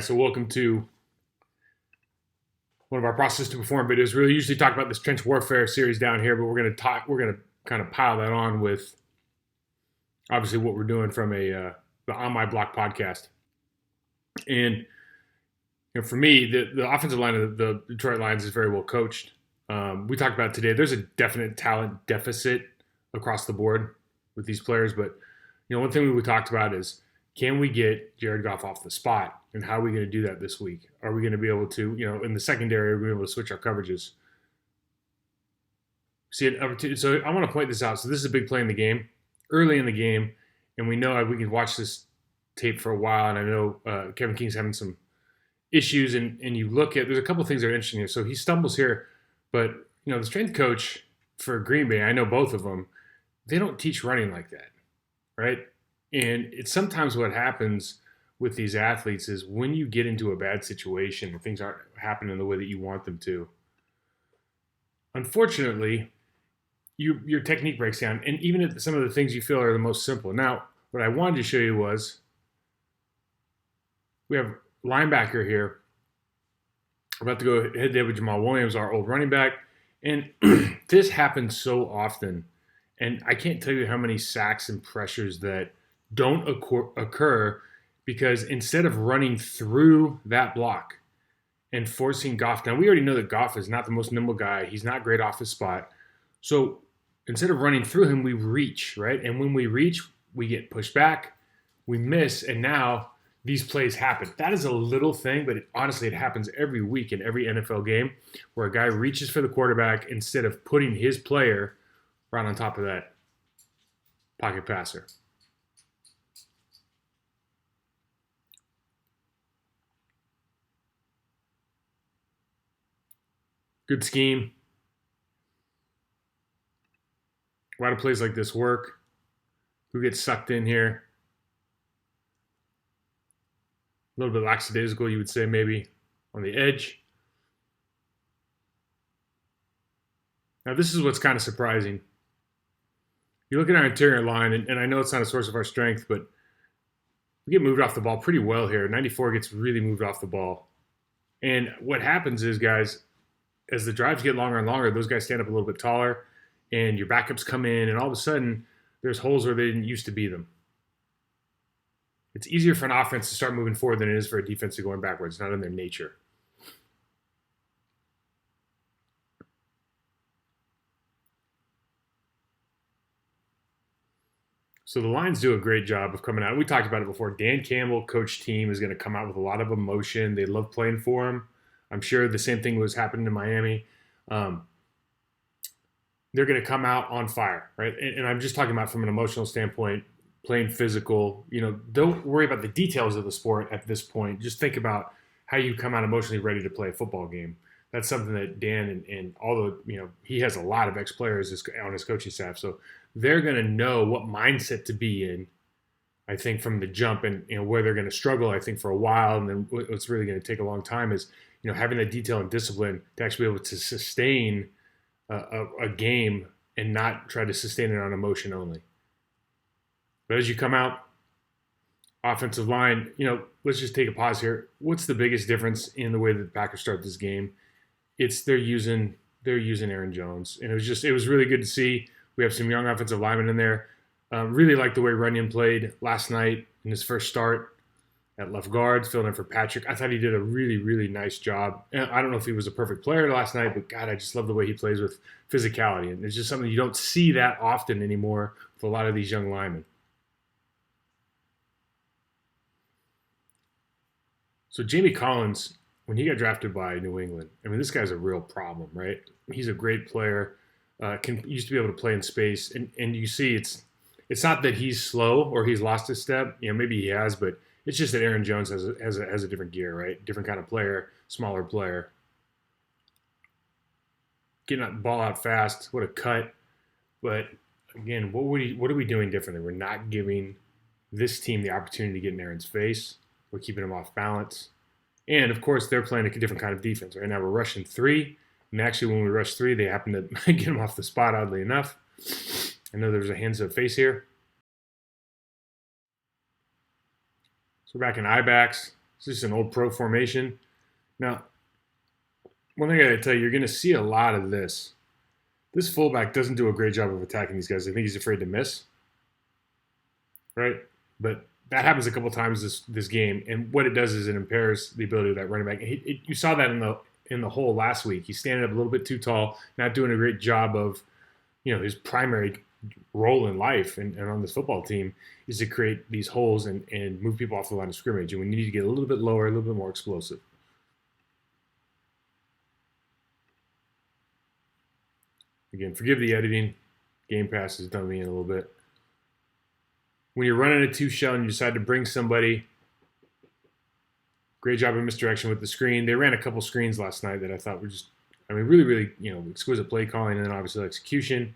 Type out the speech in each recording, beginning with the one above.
guys. So welcome to one of our process to perform videos. We usually talk about this trench warfare series down here, but we're going to kind of pile that on with obviously what we're doing from the On My Block podcast. And for me, the offensive line of the Detroit Lions is very well coached. We talked about today. There's a definite talent deficit across the board with these players, but one thing we talked about is, can we get Jared Goff off the spot, and how are we going to do that this week? Are we going to be able to, in the secondary, are we able to switch our coverages? See an opportunity. So I want to point this out. So this is a big play in the game, early in the game, and we know we can watch this tape for a while. And I know Kevin King's having some issues, and you look at, there's a couple of things that are interesting here. So he stumbles here, but the strength coach for Green Bay, I know both of them, they don't teach running like that, right? And it's sometimes what happens with these athletes is when you get into a bad situation and things aren't happening the way that you want them to, unfortunately, your technique breaks down. And even if some of the things you feel are the most simple. Now, what I wanted to show you was we have linebacker here. We're about to go head-to-head with Jamal Williams, our old running back. And this happens so often. And I can't tell you how many sacks and pressures that don't occur because instead of running through that block and forcing Goff down, we already know that Goff is not the most nimble guy. He's not great off his spot. So instead of running through him, we reach, right? And when we reach, we get pushed back, we miss, and now these plays happen. That is a little thing, but honestly, it happens every week in every NFL game where a guy reaches for the quarterback instead of putting his player right on top of that pocket passer. Good scheme. Why do plays like this work? Who gets sucked in here? A little bit lackadaisical, you would say, maybe on the edge. Now, this is what's kind of surprising. You look at our interior line, and I know it's not a source of our strength, but we get moved off the ball pretty well here. 94 gets really moved off the ball. And what happens is, guys, as the drives get longer and longer, those guys stand up a little bit taller, and your backups come in, and all of a sudden, there's holes where they didn't used to be them. It's easier for an offense to start moving forward than it is for a defense to going backwards. It's not in their nature. So the Lions do a great job of coming out. We talked about it before. Dan Campbell, coach team, is going to come out with a lot of emotion. They love playing for him. I'm sure the same thing was happening in Miami. They're going to come out on fire, right? And I'm just talking about from an emotional standpoint, playing physical. Don't worry about the details of the sport at this point. Just think about how you come out emotionally ready to play a football game. That's something that Dan and although he has a lot of ex-players on his coaching staff, so they're going to know what mindset to be in, I think, from the jump, and where they're going to struggle, I think, for a while, and then what's really going to take a long time is having that detail and discipline to actually be able to sustain a game and not try to sustain it on emotion only. But as you come out, offensive line, let's just take a pause here. What's the biggest difference in the way that the Packers start this game? It's they're using Aaron Jones, and it was really good to see. We have some young offensive linemen in there. Really like the way Runyon played last night in his first start at left guard, filling in for Patrick. I thought he did a really, really nice job. And I don't know if he was a perfect player last night, but God, I just love the way he plays with physicality. And it's just something you don't see that often anymore with a lot of these young linemen. So Jamie Collins, when he got drafted by New England, this guy's a real problem, right? He's a great player. Used to be able to play in space, and you see it's not that he's slow or he's lost his step. Maybe he has, but it's just that Aaron Jones has a different gear, right? Different kind of player, smaller player. Getting that ball out fast, what a cut! But again, what are we doing differently? We're not giving this team the opportunity to get in Aaron's face. We're keeping him off balance, and of course, they're playing a different kind of defense. Right now, we're rushing 3. And actually, when we rush 3, they happen to get him off the spot, oddly enough. I know there's a hands to the face here. So we're back in I backs. It's just an old pro formation. Now, one thing I got to tell you, you're going to see a lot of this. This fullback doesn't do a great job of attacking these guys. I think he's afraid to miss, right? But that happens a couple times this game, and what it does is it impairs the ability of that running back. You saw that in the hole last week. He's standing up a little bit too tall, not doing a great job of, his primary role in life and on this football team is to create these holes and move people off the line of scrimmage. And we need to get a little bit lower, a little bit more explosive. Again, forgive the editing. Game Pass has done me in a little bit. When you're running a two-shell and you decide to bring somebody, great job of misdirection with the screen. They ran a couple screens last night that I thought were just, really, really, exquisite play calling and then obviously execution.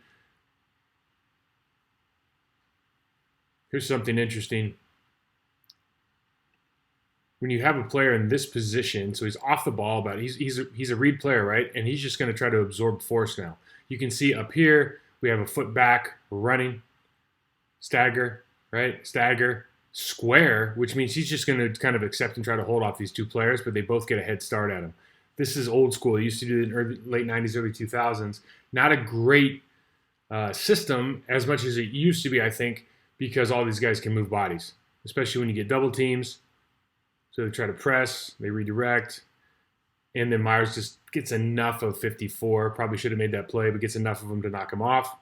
Here's something interesting. When you have a player in this position, so he's off the ball, but he's a read player, right? And he's just going to try to absorb force now. You can see up here, we have a foot back, we're running, stagger, right? Stagger, square, which means he's just going to kind of accept and try to hold off these two players, but they both get a head start at him. This is old school. They used to do it in late 90s, early 2000s. Not a great system as much as it used to be, I think, because all these guys can move bodies, especially when you get double teams. So they try to press, they redirect, and then Myers just gets enough of 54. Probably should have made that play, but gets enough of them to knock him off.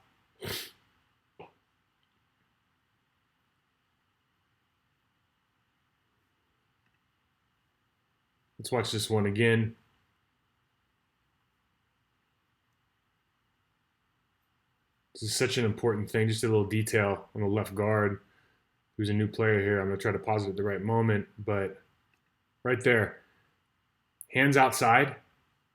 Let's watch this one again. This is such an important thing. Just a little detail on the left guard, who's a new player here. I'm going to try to pause it at the right moment, but right there, hands outside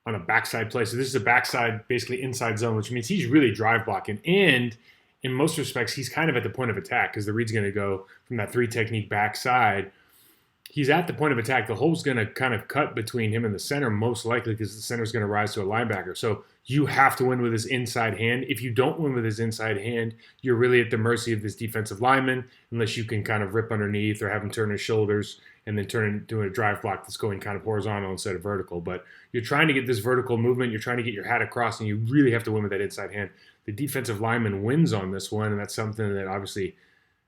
on a backside play. So this is a backside, basically inside zone, which means he's really drive blocking. And in most respects, he's kind of at the point of attack because the read's going to go from that 3 technique backside. He's at the point of attack. The hole's going to kind of cut between him and the center, most likely because the center's going to rise to a linebacker. So you have to win with his inside hand. If you don't win with his inside hand, you're really at the mercy of this defensive lineman unless you can kind of rip underneath or have him turn his shoulders and then turn into a drive block that's going kind of horizontal instead of vertical. But you're trying to get this vertical movement. You're trying to get your hat across, and you really have to win with that inside hand. The defensive lineman wins on this one, and that's something that obviously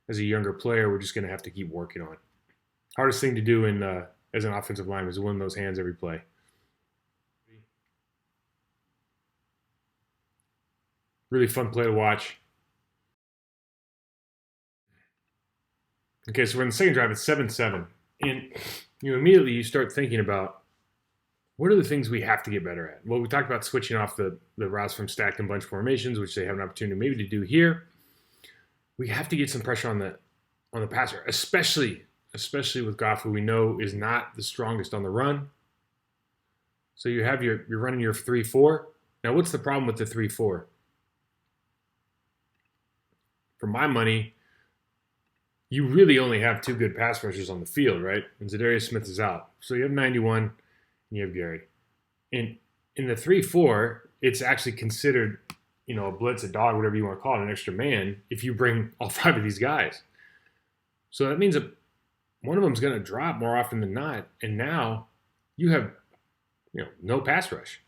as a younger player we're just going to have to keep working on. Hardest thing to do as an offensive lineman is win those hands every play. Really fun play to watch. Okay, so we're in the second drive. It's 7-7. And immediately you start thinking about what are the things we have to get better at? Well, we talked about switching off the routes from stacked and bunch formations, which they have an opportunity maybe to do here. We have to get some pressure on the passer, especially with Goff, who we know is not the strongest on the run. So you're running your 3-4. Now, what's the problem with the 3-4? For my money, you really only have 2 good pass rushers on the field, right? And Zadarius Smith is out. So you have 91 and you have Gary. And in the 3-4, it's actually considered, a blitz, a dog, whatever you want to call it, an extra man if you bring all 5 of these guys. So that means that one of them is going to drop more often than not. And now you have, no pass rush.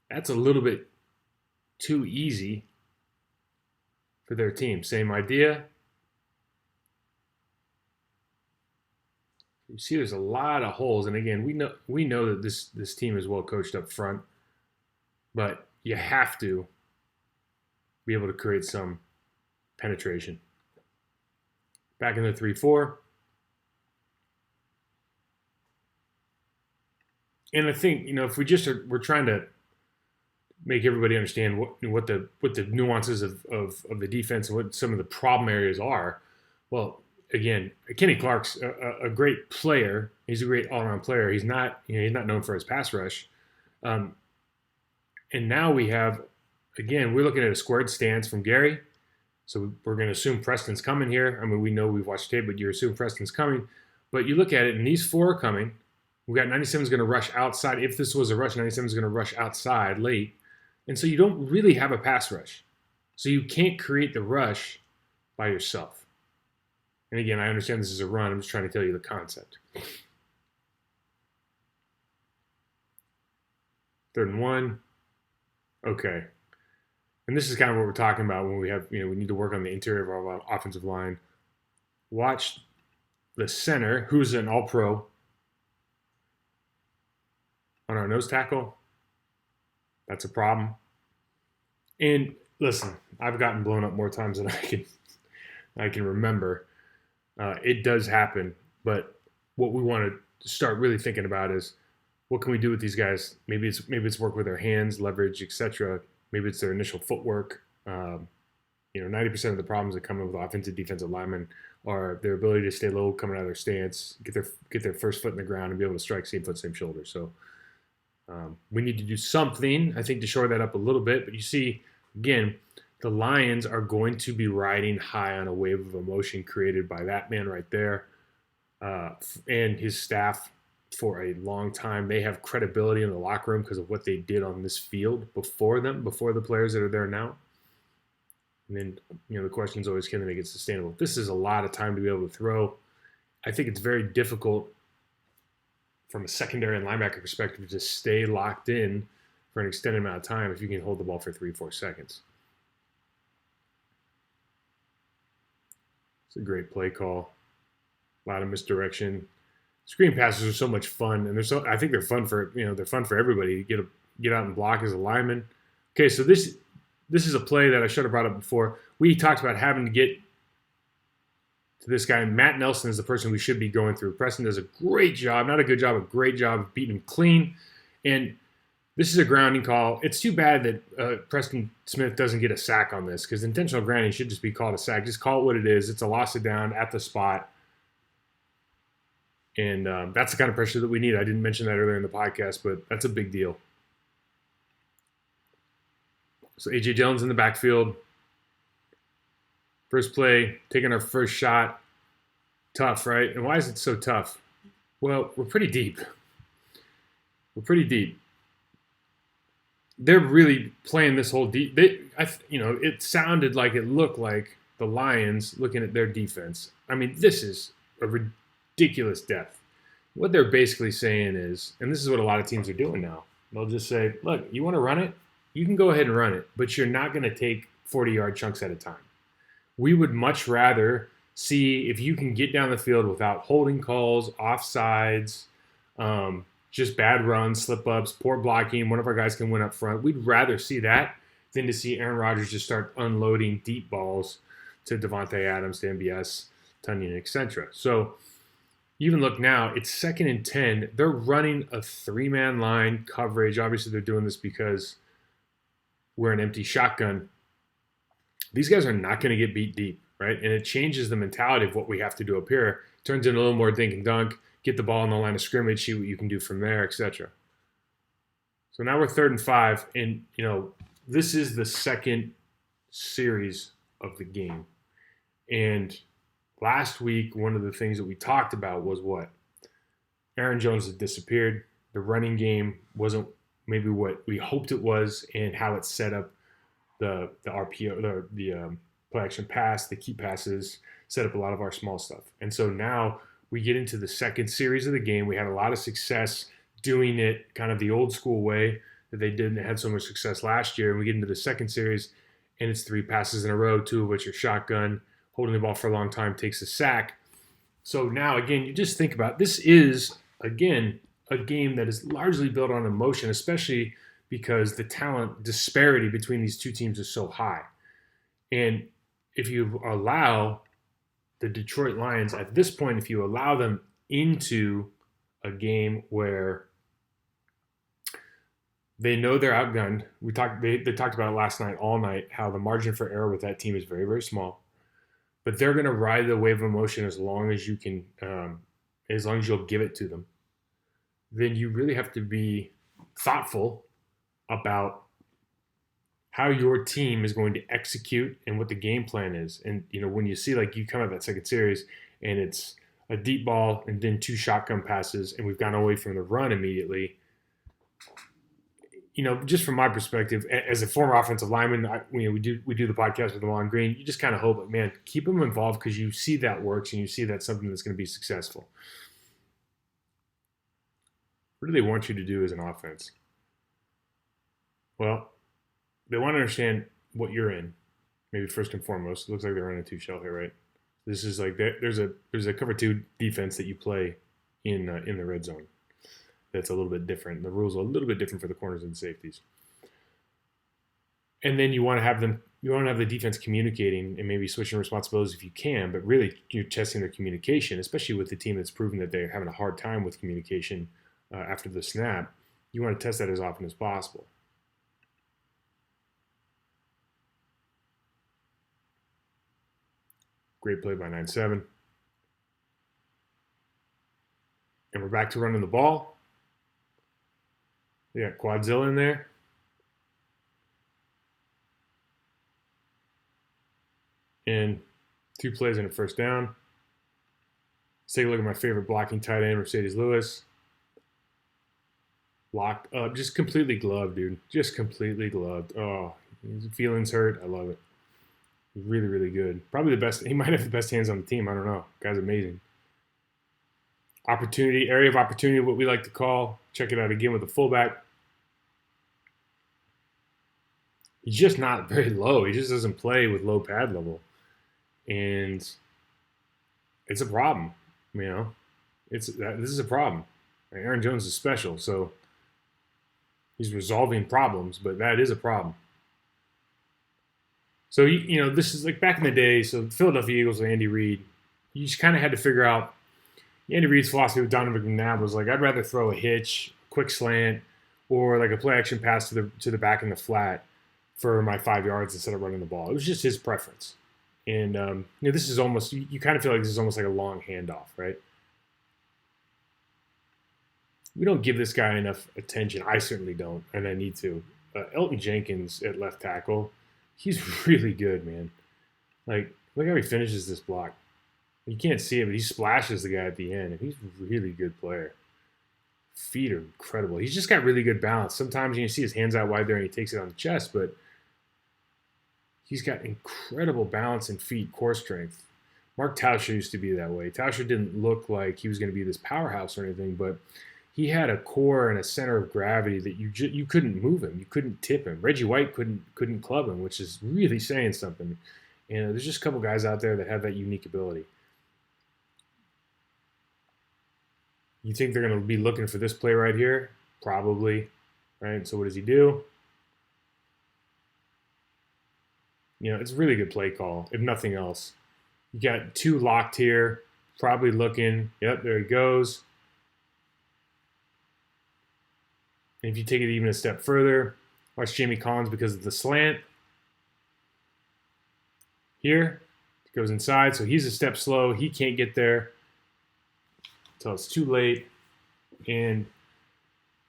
That's a little bit too easy for their team. Same idea. You see there's a lot of holes. And again, we know that this team is well coached up front, but you have to be able to create some penetration. Back in the 3-4. And I think, if we're trying to make everybody understand what the nuances of the defense and what some of the problem areas are. Well, again, Kenny Clark's a great player. He's a great all-around player. He's not known for his pass rush. And now we have, again, we're looking at a squared stance from Gary. So we're going to assume Preston's coming here. I mean, we know we've watched tape, but you assume Preston's coming. But you look at it, and these 4 are coming. We got 97's going to rush outside. If this was a rush, 97's going to rush outside late. And so you don't really have a pass rush. So you can't create the rush by yourself. And again, I understand this is a run. I'm just trying to tell you the concept. 3rd and 1. Okay. And this is kind of what we're talking about when we have, we need to work on the interior of our offensive line. Watch the center, who's an all-pro, on our nose tackle. That's a problem. And listen, I've gotten blown up more times than I can remember. It does happen, but what we want to start really thinking about is what can we do with these guys? Maybe it's work with their hands, leverage, etc. Maybe it's their initial footwork. 90% of the problems that come in with offensive, defensive linemen are their ability to stay low, coming out of their stance, get their first foot in the ground, and be able to strike same foot, same shoulder. So we need to do something, I think, to shore that up a little bit. But you see, again, the Lions are going to be riding high on a wave of emotion created by that man right there and his staff for a long time. They have credibility in the locker room because of what they did on this field before the players that are there now. And then, the question is always, can they make it sustainable? This is a lot of time to be able to throw. I think it's very difficult from a secondary and linebacker perspective to stay locked in for an extended amount of time if you can hold the ball for 3-4 seconds. It's a great play call. A lot of misdirection. Screen passes are so much fun, and I think they're fun for everybody to get out and block as a lineman. Okay, so this is a play that I should have brought up before. We talked about having to get to this guy. Matt Nelson is the person we should be going through. Preston does a great job, not a good job, a great job of beating him clean. And this is a grounding call. It's too bad that Preston Smith doesn't get a sack on this, because intentional grounding should just be called a sack. Just call it what it is. It's a loss of down at the spot. And that's the kind of pressure that we need. I didn't mention that earlier in the podcast, but that's a big deal. So A.J. Dillon's in the backfield. First play, taking our first shot. Tough, right? And why is it so tough? Well, we're pretty deep. They're really playing this whole deep. It sounded like it looked like the Lions looking at their defense. I mean, this is a ridiculous depth. What they're basically saying is, and this is what a lot of teams are doing now, they'll just say, look, you want to run it? You can go ahead and run it, but you're not going to take 40-yard chunks at a time. We would much rather see if you can get down the field without holding calls, offsides, just bad runs, slip-ups, poor blocking. One of our guys can win up front. We'd rather see that than to see Aaron Rodgers just start unloading deep balls to Devontae Adams, to MBS, Tunyon, etc. So even look now, it's 2nd and 10. They're running a 3-man line coverage. Obviously, they're doing this because we're an empty shotgun. These guys are not going to get beat deep, right? And it changes the mentality of what we have to do up here. Turns into a little more dink and dunk, get the ball in the line of scrimmage, see what you can do from there, etc. So now we're 3rd and 5, and this is the second series of the game. And last week, one of the things that we talked about was what? Aaron Jones had disappeared. The running game wasn't maybe what we hoped it was, and how it set up the RPO, the play action pass, the key passes, set up a lot of our small stuff. And so now we get into the second series of the game. We had a lot of success doing it kind of the old school way that they did and had so much success last year. And we get into the second series, and it's 3 passes in a row, 2 of which are shotgun. Holding the ball for a long time takes a sack. So now, again, you just think about this is, again, a game that is largely built on emotion, especially because the talent disparity between these two teams is so high. And if you allow the Detroit Lions at this point, if you allow them into a game where they know they're outgunned, they talked about it last night, all night, how the margin for error with that team is very, very small. But they're going to ride the wave of emotion as long as you can, as long as you'll give it to them. Then you really have to be thoughtful about how your team is going to execute and what the game plan is. And, when you see, like, you come out that second series and it's a deep ball and then 2 shotgun passes and we've gone away from the run immediately, just from my perspective, as a former offensive lineman, we do the podcast with Lamont Green. You just kind of hope, like, man, keep them involved because you see that works and you see that's something that's going to be successful. What do they want you to do as an offense? Well, they want to understand what you're in. Maybe first and foremost, it looks like they're running a 2 shell here, right? This is like there's a cover 2 defense that you play in the red zone. That's a little bit different. The rules are a little bit different for the corners and safeties. And then you want to have the defense communicating and maybe switching responsibilities if you can, but really you're testing their communication, especially with the team that's proven that they're having a hard time with communication after the snap. You want to test that as often as possible. Great play by 9-7. And we're back to running the ball. Yeah, Quadzilla in there. And 2 plays and a first down. Let's take a look at my favorite blocking tight end, Mercedes Lewis. Locked up, just completely gloved, dude. Just completely gloved. Oh, his feelings hurt. I love it. Really, really good. Probably the best. He might have the best hands on the team. I don't know. Guy's amazing. Area of opportunity, what we like to call. Check it out again with the fullback. He's just not very low. He just doesn't play with low pad level. And it's a problem, This is a problem. Aaron Jones is special, so he's resolving problems, but that is a problem. So, this is like back in the day. So, the Philadelphia Eagles with Andy Reid, you just kind of had to figure out. Andy Reid's philosophy with Donovan McNabb was like, I'd rather throw a hitch, quick slant, or like a play action pass to the back in the flat for my 5 yards instead of running the ball. It was just his preference. And, this is almost, you kind of feel like this is almost like a long handoff, right? We don't give this guy enough attention. I certainly don't, and I need to. Elton Jenkins at left tackle, he's really good, man. Like, look how he finishes this block. You can't see it, but he splashes the guy at the end, and he's a really good player. Feet are incredible. He's just got really good balance. Sometimes you see his hands out wide there, and he takes it on the chest, but he's got incredible balance and feet, core strength. Mark Tauscher used to be that way. Tauscher didn't look like he was going to be this powerhouse or anything, but he had a core and a center of gravity that you couldn't move him. You couldn't tip him. Reggie White couldn't club him, which is really saying something. And there's just a couple guys out there that have that unique ability. You think they're going to be looking for this play right here? Probably, right? So what does he do? It's a really good play call, if nothing else. You got 2 locked here, probably looking. Yep, there he goes. And if you take it even a step further, watch Jamie Collins because of the slant. Here, it goes inside, so he's a step slow. He can't get there until it's too late. And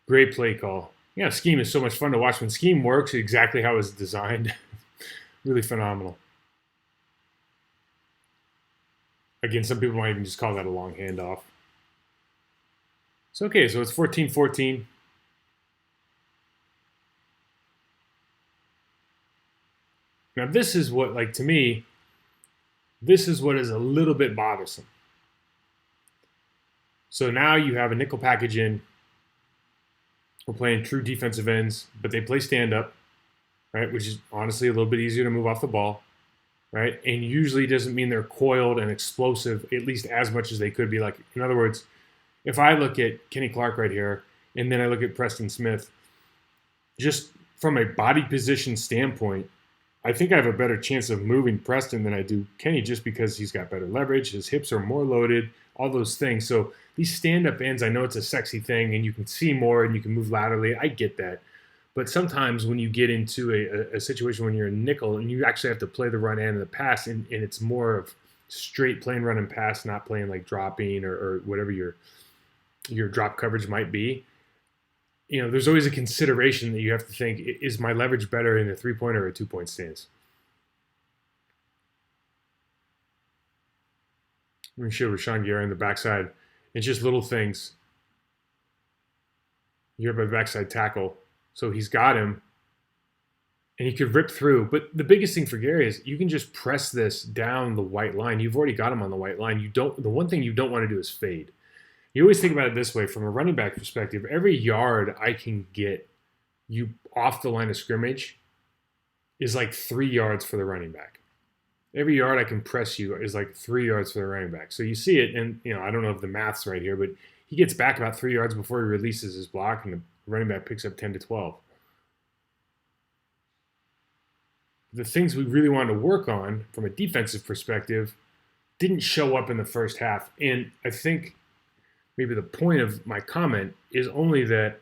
great play call. Scheme is so much fun to watch. When scheme works exactly how it's designed, really phenomenal. Again, some people might even just call that a long handoff. So, okay, so it's 14-14. Now, this is what, to me, this is what is a little bit bothersome. So now you have a nickel package in. We're playing true defensive ends, but they play stand-up, right, which is honestly a little bit easier to move off the ball, right, and usually doesn't mean they're coiled and explosive, at least as much as they could be. Like, in other words, if I look at Kenny Clark right here, and then I look at Preston Smith, just from a body position standpoint, I think I have a better chance of moving Preston than I do Kenny just because he's got better leverage, his hips are more loaded, all those things. So these stand-up ends, I know it's a sexy thing, and you can see more and you can move laterally. I get that. But sometimes when you get into a situation when you're a nickel and you actually have to play the run and the pass, and it's more of straight playing run and pass, not playing like dropping or whatever your drop coverage might be, there's always a consideration that you have to think, is my leverage better in a 3-point or a 2-point stance? Let me show Rashawn Gary on the backside. It's just little things. You're by the backside tackle. So he's got him, and he could rip through. But the biggest thing for Gary is you can just press this down the white line. You've already got him on the white line. The one thing you don't want to do is fade. You always think about it this way from a running back perspective. Every yard I can get you off the line of scrimmage is like 3 yards for the running back. Every yard I can press you is like 3 yards for the running back. So you see it, and I don't know if the math's right here, but he gets back about 3 yards before he releases his block, and the running back picks up 10 to 12. The things we really wanted to work on from a defensive perspective didn't show up in the first half. And I think maybe the point of my comment is only that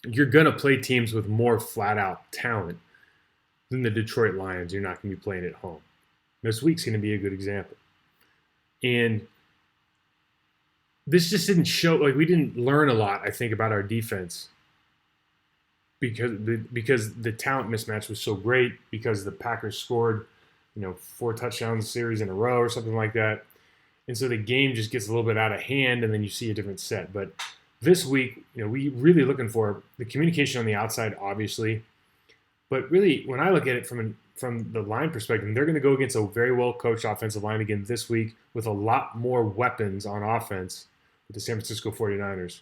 you're going to play teams with more flat-out talent than the Detroit Lions. You're not going to be playing at home. This week's going to be a good example. And this just didn't show, like we didn't learn a lot, I think, about our defense because the talent mismatch was so great, because the Packers scored, 4 touchdowns series in a row or something like that. And so the game just gets a little bit out of hand, and then you see a different set. But this week, we really looking for the communication on the outside, obviously. But really, when I look at it from the line perspective, they're going to go against a very well-coached offensive line again this week with a lot more weapons on offense with the San Francisco 49ers.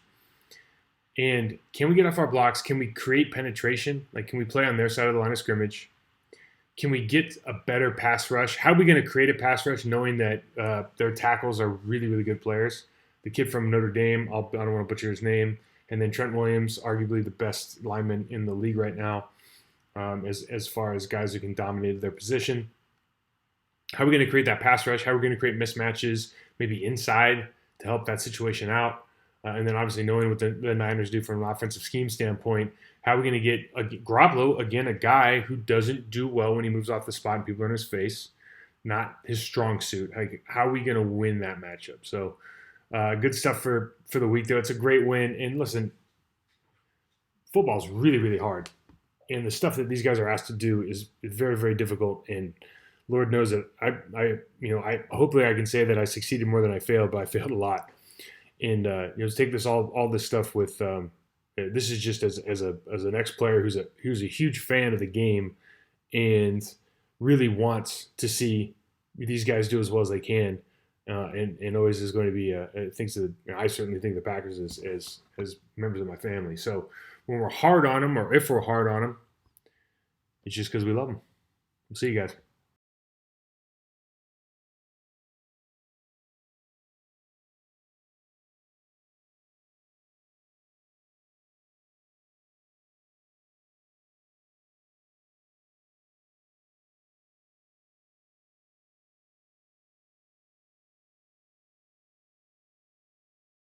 And can we get off our blocks? Can we create penetration? Like, can we play on their side of the line of scrimmage? Can we get a better pass rush? How are we going to create a pass rush knowing that their tackles are really, really good players? The kid from Notre Dame, I don't want to butcher his name, and then Trent Williams, arguably the best lineman in the league right now, as far as guys who can dominate their position. How are we going to create that pass rush? How are we going to create mismatches, maybe inside, to help that situation out? And then obviously knowing what the Niners do from an offensive scheme standpoint, how are we going to get Garoppolo, again, a guy who doesn't do well when he moves off the spot and people are in his face, not his strong suit. Like, how are we going to win that matchup? So good stuff for the week, though. It's a great win. And listen, football's really, really hard. And the stuff that these guys are asked to do is very, very difficult. And Lord knows that I hopefully I can say that I succeeded more than I failed, but I failed a lot. And take this all this stuff with this is just as an ex-player who's a huge fan of the game and really wants to see these guys do as well as they can, and always is going to be I certainly think the Packers as members of my family. So when we're hard on them, or if we're hard on them, it's just because we love them. We'll see you guys.